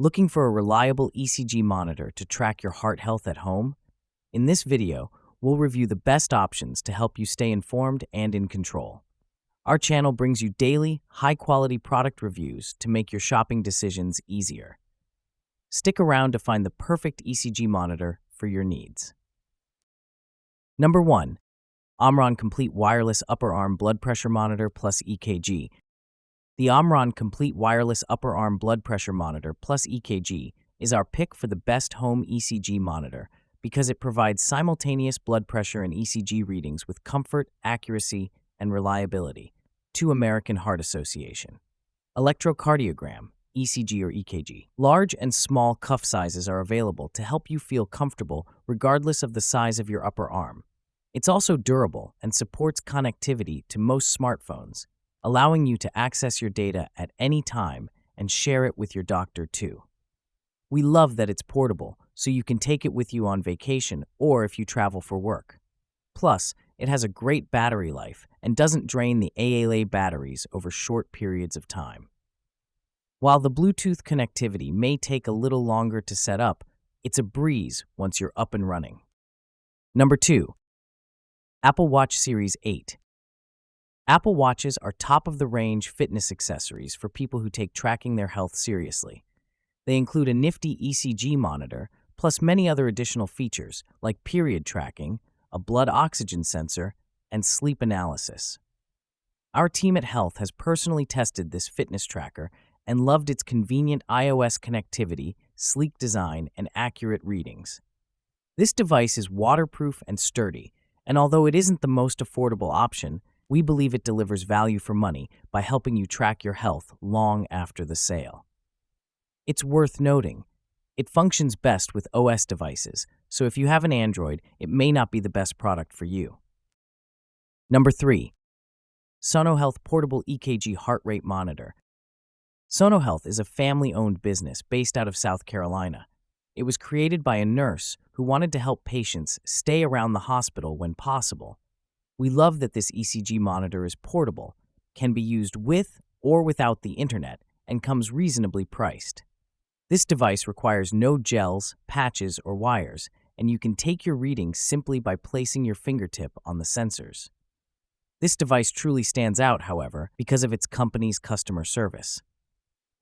Looking for a reliable ECG monitor to track your heart health at home? In this video, we'll review the best options to help you stay informed and in control. Our channel brings you daily, high-quality product reviews to make your shopping decisions easier. Stick around to find the perfect ECG monitor for your needs. Number 1. Omron Complete Wireless Upper Arm Blood Pressure Monitor plus EKG. The Omron Complete Wireless Upper Arm Blood Pressure Monitor plus EKG is our pick for the best home ECG monitor because it provides simultaneous blood pressure and ECG readings with comfort, accuracy, and reliability. To American Heart Association. Electrocardiogram, ECG or EKG. Large and small cuff sizes are available to help you feel comfortable regardless of the size of your upper arm. It's also durable and supports connectivity to most smartphones, allowing you to access your data at any time and share it with your doctor too. We love that it's portable, so you can take it with you on vacation or if you travel for work. Plus, it has a great battery life and doesn't drain the AAA batteries over short periods of time. While the Bluetooth connectivity may take a little longer to set up, it's a breeze once you're up and running. Number 2. Apple Watch Series 8. Apple Watches are top-of-the-range fitness accessories for people who take tracking their health seriously. They include a nifty ECG monitor, plus many other additional features like period tracking, a blood oxygen sensor, and sleep analysis. Our team at Health has personally tested this fitness tracker and loved its convenient iOS connectivity, sleek design, and accurate readings. This device is waterproof and sturdy, and although it isn't the most affordable option, we believe it delivers value for money by helping you track your health long after the sale. It's worth noting, it functions best with OS devices, so if you have an Android, it may not be the best product for you. Number 3. SonoHealth Portable EKG Heart Rate Monitor. SonoHealth is a family-owned business based out of South Carolina. It was created by a nurse who wanted to help patients stay around the hospital when possible. We love that this ECG monitor is portable, can be used with or without the internet, and comes reasonably priced. This device requires no gels, patches, or wires, and you can take your readings simply by placing your fingertip on the sensors. This device truly stands out, however, because of its company's customer service.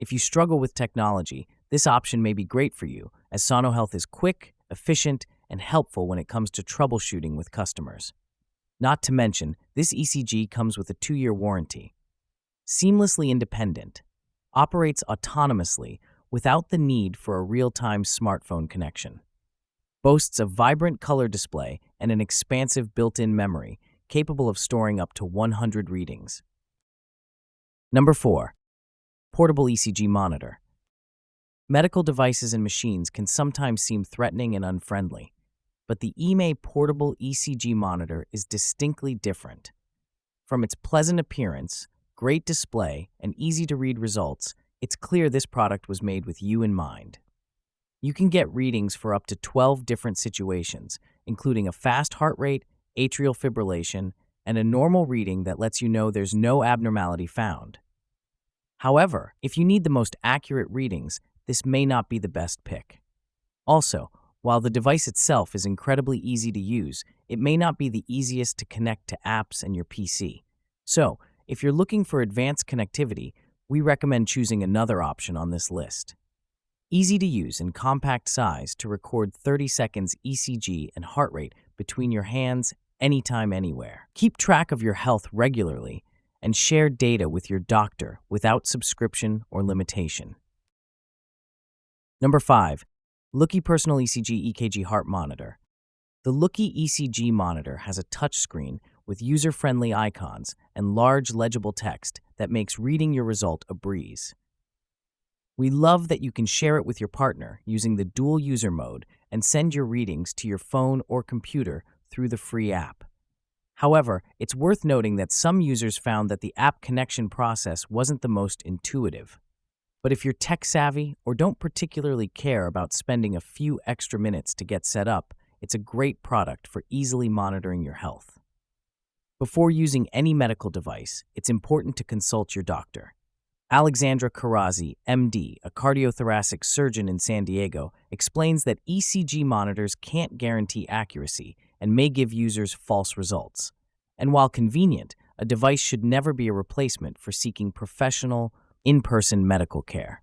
If you struggle with technology, this option may be great for you, as SonoHealth is quick, efficient, and helpful when it comes to troubleshooting with customers. Not to mention, this ECG comes with a 2-year warranty. Seamlessly independent, operates autonomously without the need for a real-time smartphone connection. Boasts a vibrant color display and an expansive built-in memory, capable of storing up to 100 readings. Number 4. Portable ECG Monitor. Medical devices and machines can sometimes seem threatening and unfriendly, but the EMA Portable ECG Monitor is distinctly different. From its pleasant appearance, great display, and easy-to-read results, it's clear this product was made with you in mind. You can get readings for up to 12 different situations, including a fast heart rate, atrial fibrillation, and a normal reading that lets you know there's no abnormality found. However, if you need the most accurate readings, this may not be the best pick. Also, while the device itself is incredibly easy to use, it may not be the easiest to connect to apps and your PC. So, if you're looking for advanced connectivity, we recommend choosing another option on this list. Easy to use and compact size to record 30 seconds ECG and heart rate between your hands anytime, anywhere. Keep track of your health regularly and share data with your doctor without subscription or limitation. Number 5. Looky Personal ECG Heart Monitor. The Looky ECG monitor has a touchscreen with user-friendly icons and large legible text that makes reading your result a breeze. We love that you can share it with your partner using the dual user mode and send your readings to your phone or computer through the free app. However, it's worth noting that some users found that the app connection process wasn't the most intuitive. But if you're tech-savvy or don't particularly care about spending a few extra minutes to get set up, it's a great product for easily monitoring your health. Before using any medical device, it's important to consult your doctor. Alexandra Karazi, MD, a cardiothoracic surgeon in San Diego, explains that ECG monitors can't guarantee accuracy and may give users false results. And while convenient, a device should never be a replacement for seeking professional, in-person medical care.